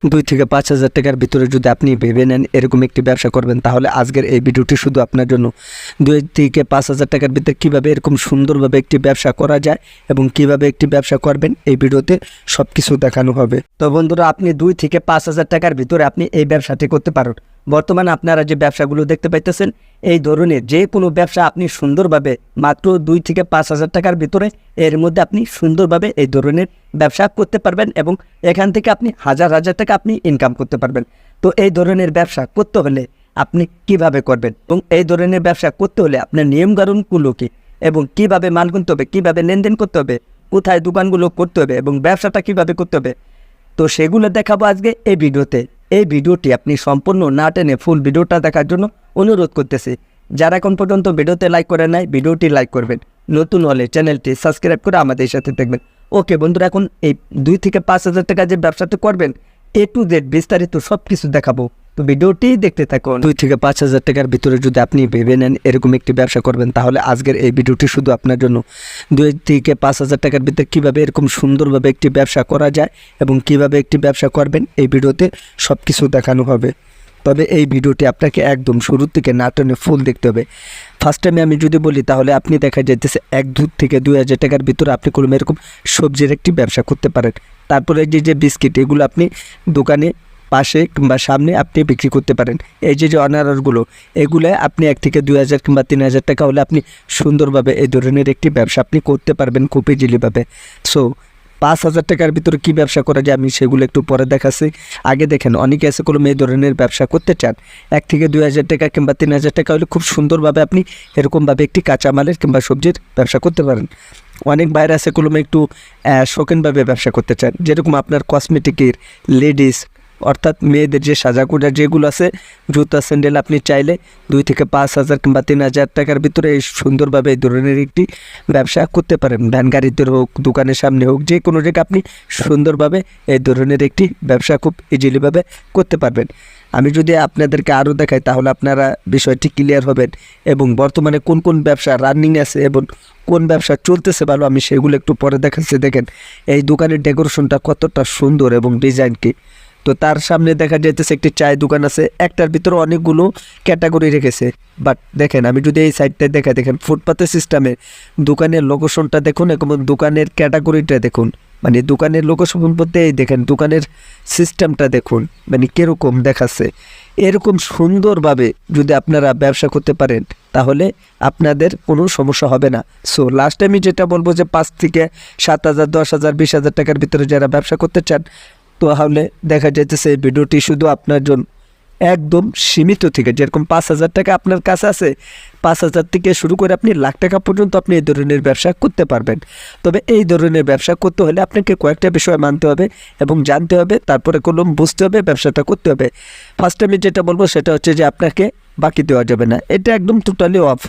2 থেকে 5,000 টাকার ভিতরে যদি আপনি ভেবে নেন এরকম একটি ব্যবসা করবেন, তাহলে আজকের এই ভিডিওটি শুধু আপনার জন্য। 2 থেকে 5,000 টাকার ভিতরে কীভাবে এরকম সুন্দরভাবে একটি ব্যবসা করা যায় এবং কিভাবে একটি ব্যবসা করবেন এই ভিডিওতে সব কিছু দেখানো হবে। তো বন্ধুরা, আপনি 2 থেকে 5,000 টাকার ভিতরে আপনি এই ব্যবসাটি করতে পারেন। বর্তমানে আপনারা যে ব্যবসাগুলো দেখতে পাইতেছেন এই ধরনের যে কোনো ব্যবসা আপনি সুন্দরভাবে মাত্র 2 থেকে 5,000 টাকার ভিতরে এর মধ্যে আপনি সুন্দরভাবে এই ধরনের ব্যবসা করতে পারবেন এবং এখান থেকে আপনি হাজার হাজার টাকা আপনি ইনকাম করতে পারবেন। তো এই ধরনের ব্যবসা করতে হলে আপনি কিভাবে করবেন এবং এই ধরনের ব্যবসা করতে হলে আপনার নিয়মকানুনগুলো কী এবং কিভাবে মাল কিনতে হবে, কীভাবে লেনদেন করতে হবে, কোথায় দোকানগুলো করতে হবে এবং ব্যবসাটা কিভাবে করতে হবে, তো সেগুলো দেখাবো আজকে এই ভিডিওতে। এই ভিডিওটি আপনি সম্পূর্ণ না টেনে ফুল ভিডিওটা দেখার জন্য অনুরোধ করতেছি। যারা এখন পর্যন্ত ভিডিওতে লাইক করে নাই ভিডিওটি লাইক করবেন, নতুন হলে চ্যানেলটি সাবস্ক্রাইব করে আমাদের সাথে দেখবেন। ওকে বন্ধুরা, এখন এই 2 থেকে 5,000 টাকা যে ব্যবসাটা করবেন A to Z বিস্তারিত সব কিছু দেখাবো, তো ভিডিওটি দেখতে থাকুন। 2 থেকে 5,000 টাকার ভিতরে যদি আপনি ভেবে নেন এরকম একটি ব্যবসা করবেন, তাহলে আজকের এই ভিডিওটি শুধু আপনার জন্য। 2 থেকে 5,000 টাকার ভিতরে কীভাবে এরকম সুন্দরভাবে একটি ব্যবসা করা যায় এবং কিভাবে একটি ব্যবসা করবেন এই ভিডিওতে সব কিছু দেখানো হবে। তবে এই ভিডিওটি আপনাকে একদম শুরু থেকে না টেনে ফুল দেখতে হবে। ফার্স্ট টাইমে আমি যদি বলি তাহলে আপনি দেখা যাইতেছে 1 থেকে 2,000 টাকার ভিতরে আপনি কোনো এরকম সবজির একটি ব্যবসা করতে পারেন। তারপরে যে বিস্কিট এগুলো আপনি দোকানে পাশে কিংবা সামনে আপনি বিক্রি করতে পারেন। এই যে অনারসগুলো এগুলো আপনি 1 থেকে 2,000 কিংবা 3,000 টাকা হলে আপনি সুন্দরভাবে এই ধরনের একটি ব্যবসা আপনি করতে পারবেন খুব ইজিলিভাবে। সো 5,000 টাকার ভিতরে কী ব্যবসা করা যায় আমি সেগুলো একটু পরে দেখাচ্ছি। আগে দেখেন, অনেকে এসে কোনো এই ধরনের ব্যবসা করতে চান 1 থেকে 2,000 টাকা কিংবা 3,000 টাকা হলে খুব সুন্দরভাবে আপনি এরকমভাবে একটি কাঁচামালের কিংবা সবজির ব্যবসা করতে পারেন। অনেক বাইরে আছে কোনো একটু শৌখিনভাবে ব্যবসা করতে চান, যেরকম আপনার কসমেটিকের, লেডিস অর্থাৎ মেয়েদের যে সাজাগোজা যেগুলো আছে, জুতা স্যান্ডেল, আপনি চাইলে 2 থেকে 5,000 কিংবা 3,000 টাকার ভিতরে এই সুন্দরভাবে এই ধরনের একটি ব্যবসা করতে পারেন। ভ্যান গাড়িতে হোক, দোকানের সামনে হোক, যে কোনো জায়গায় আপনি সুন্দরভাবে এই ধরনের একটি ব্যবসা খুব ইজিলিভাবে করতে পারবেন। আমি যদি আপনাদেরকে আরও দেখাই তাহলে আপনারা বিষয়টি ক্লিয়ার হবেন এবং বর্তমানে কোন কোন ব্যবসা রানিং আছে এবং কোন ব্যবসা চলতেছে ভালো আমি সেগুলো একটু পরে দেখাচ্ছি। দেখেন এই দোকানের ডেকোরেশনটা কতটা সুন্দর এবং ডিজাইন কি। তো তার সামনে দেখা যাইতেছে একটি চায়ের দোকান আছে, একটার ভিতরে অনেকগুলো ক্যাটাগরি রেখেছে। বাট দেখেন আমি যদি এই সাইডটায় দেখা, দেখেন ফুটপাথের সিস্টেমে দোকানের লোকেশনটা দেখুন এবং দোকানের ক্যাটাগরিটা দেখুন, মানে দোকানের লোকেশন বলতে এই দেখেন দোকানের সিস্টেমটা দেখুন, মানে কীরকম দেখাচ্ছে। এরকম সুন্দরভাবে যদি আপনারা ব্যবসা করতে পারেন তাহলে আপনাদের কোনো সমস্যা হবে না। সো লাস্ট আমি যেটা বলবো যে 5 থেকে 7,000, 10,000, 20,000 টাকার ভিতরে যারা ব্যবসা করতে চান তাহলে দেখা যাইতেছে এই ভিডিওটি শুধু আপনার জন্য। একদম সীমিত থেকে, যেরকম 5,000 টাকা আপনার কাছে আছে, 5,000 থেকে শুরু করে আপনি লাখ টাকা পর্যন্ত আপনি এই ধরনের ব্যবসা করতে পারবেন। তবে এই ধরনের ব্যবসা করতে হলে আপনাকে কয়েকটা বিষয় মানতে হবে এবং জানতে হবে, তারপরে কোনো বুঝতে হবে, ব্যবসাটা করতে হবে। ফার্স্ট আমি যেটা বলবো সেটা হচ্ছে যে আপনাকে বাকি দেওয়া যাবে না, এটা একদম টোটালি অফ।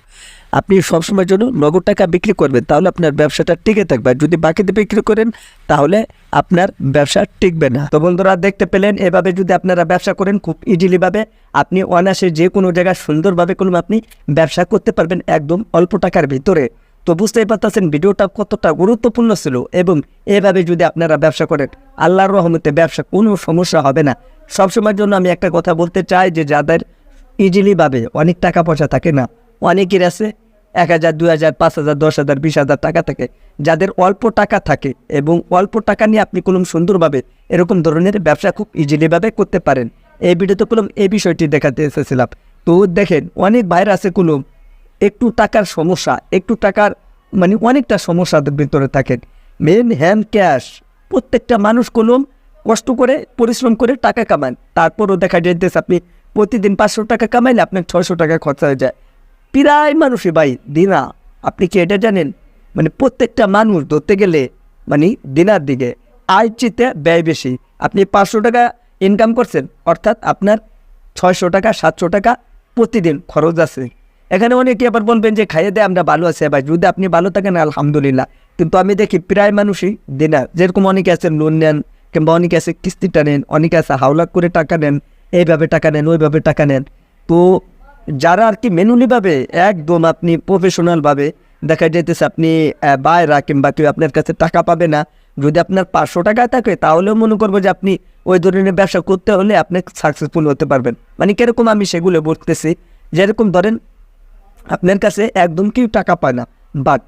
আপনি সবসময়ের জন্য নগদ টাকা বিক্রি করবেন, তাহলে আপনার ব্যবসাটা টিকে থাকবে। আর যদি বাকিতে বিক্রি করেন তাহলে আপনার ব্যবসা টিকবে না। তো বন্ধুরা দেখতে পেলেন, এভাবে যদি আপনারা ব্যবসা করেন খুব ইজিলিভাবে আপনি অনায়াসে যে কোনো জায়গায় সুন্দরভাবে কোনো আপনি ব্যবসা করতে পারবেন একদম অল্প টাকার ভিতরে। তো বুঝতেই পারতেছেন ভিডিওটা কতটা গুরুত্বপূর্ণ ছিল এবং এভাবে যদি আপনারা ব্যবসা করেন আল্লাহর রহমতে ব্যবসা কোনো সমস্যা হবে না। সবসময়ের জন্য আমি একটা কথা বলতে চাই যে যাদের ইজিলিভাবে অনেক টাকা পয়সা থাকে না, অনেকের আছে 1,000, 2,000, 5,000, 10,000, 20,000 টাকা থাকে, যাদের অল্প টাকা থাকে এবং অল্প টাকা নিয়ে আপনি কোনো সুন্দরভাবে এরকম ধরনের ব্যবসা খুব ইজিলিভাবে করতে পারেন। এই ভিডিওতে কোনো এই বিষয়টি দেখাতে এসেছিলাম। তো দেখেন অনেক বাইরে আছে কোনো একটু টাকার সমস্যা, একটু টাকার মানে অনেকটা সমস্যার ভিতরে থাকেন। মেন হ্যান্ড ক্যাশ প্রত্যেকটা মানুষ কোনো কষ্ট করে পরিশ্রম করে টাকা কামান, তারপরও দেখা যাইতেছে আপনি প্রতিদিন 500 টাকা কামাইলে আপনার 600 টাকা খরচা হয়ে যায়। প্রায় মানুষই ভাই দিনা, আপনি কি এটা জানেন, মানে প্রত্যেকটা মানুষ ধরতে গেলে মানে দিনার দিকে আয় চিতে ব্যয় বেশি। আপনি 500 টাকা ইনকাম করছেন অর্থাৎ আপনার 600 টাকা 700 টাকা প্রতিদিন খরচ আছে। এখানে অনেকে আবার বলবেন যে খাইয়ে দেয় আমরা ভালো আছি, ভাই যদি আপনি ভালো থাকেন আলহামদুলিল্লাহ, কিন্তু আমি দেখি প্রায় মানুষই দিনা, যেরকম অনেকে আছে লোন নেন কিংবা অনেকে আছে কিস্তিটা নেন, অনেকে আছে হাওলাত করে টাকা নেন, এইভাবে টাকা নেন, ওইভাবে টাকা নেন। তো যারা আর কি ম্যানুয়ালিভাবে একদম আপনি প্রফেশনালভাবে দেখা যাইতেছে আপনি বাইরা কিংবা কেউ আপনার কাছে টাকা পাবে না, যদি আপনার 500 টাকা থাকে তাহলেও মনে করবো যে আপনি ওই ধরনের ব্যবসা করতে হলে আপনি সাকসেসফুল হতে পারবেন। মানে কীরকম আমি সেগুলো বলতেছি, যেরকম ধরেন আপনার কাছে একদম কেউ টাকা পায় না, বাট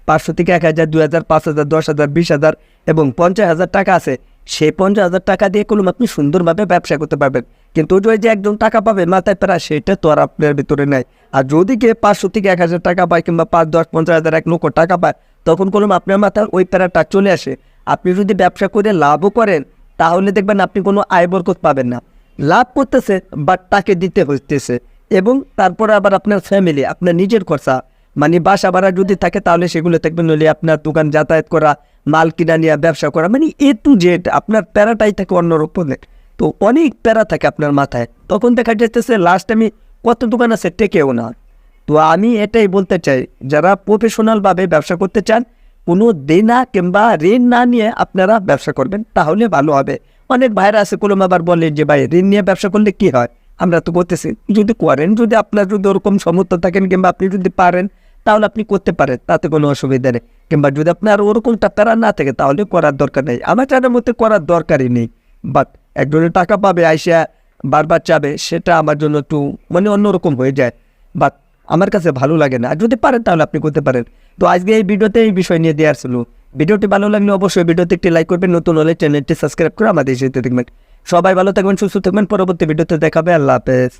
500 থেকে 1000, 2000, 5000, 10,000, 20,000 এবং 50,000 টাকা আছে, সেই 50,000 টাকা দিয়ে কোনো আপনি সুন্দরভাবে ব্যবসা করতে পারবেন। কিন্তু ওই যে একদম টাকা পাবে মাথায় প্যারা, সেটা তো আর আপনার ভিতরে নাই। আর যদি কেউ 500 থেকে 1000 টাকা পায় কিংবা 5, 10, 50,000, 1 লক্ষ টাকা পায়, তখন কোনো আপনার মাথায় ওই প্যারাটা চলে আসে। আপনি যদি ব্যবসা করে লাভও করেন, তাহলে দেখবেন আপনি কোনো আয় বরকত পাবেন না। লাভ করতেছে বাট তাকে দিতে হইতেছে, এবং তারপরে আবার আপনার ফ্যামিলি, আপনার নিজের খরচা, মানে বাসা ভাড়া যদি থাকে তাহলে সেগুলো থাকবে, নইলে আপনার দোকান যাতায়াত করা, মাল কিনা নিয়ে ব্যবসা করা, মানে টু জেড আপনার প্যারাটাই থাকে অন্যরকমের। তো অনেক প্যারা থাকে আপনার মাথায়, তখন দেখা যাইতেছে লাস্ট আমি কত দোকান আছে টেকেও না। তো আমি এটাই বলতে চাই, যারা প্রফেশনালভাবে ব্যবসা করতে চান, কোনো দেনা কিংবা ঋণ না নিয়ে আপনারা ব্যবসা করবেন, তাহলে ভালো হবে। অনেক ভাইরা আছে কলম আবার বলে যে ভাই ঋণ নিয়ে ব্যবসা করলে কি হয়, আমরা তো করতেছি। যদি করেন, যদি আপনার যদি ওরকম সমর্থ থাকেন কিংবা আপনি যদি পারেন, তাহলে আপনি করতে পারেন, তাতে কোনো অসুবিধা নেই। কিংবা যদি আপনার ওরকমটা প্যারা না থাকে, তাহলে করার দরকার নেই। আমার জানার মধ্যে করার দরকারই নেই। বাট একজনের টাকা পাবে আইসা বারবার চাবে, সেটা আমার জন্য একটু মানে অন্যরকম হয়ে যায়, বাট আমার কাছে ভালো লাগে না। আর যদি পারেন তাহলে আপনি করতে পারেন। তো আজকে এই ভিডিওতে এই বিষয় নিয়ে দেওয়ার ছিল। ভিডিওটি ভালো লাগলে অবশ্যই ভিডিওতে একটি লাইক করবেন, নতুন হলে চ্যানেলটি সাবস্ক্রাইব করে আমাদের সাথে দেখবেন। সবাই ভালো থাকবেন, সুস্থ থাকবেন, পরবর্তী ভিডিওতে দেখাবে। আল্লাহ হাফেজ।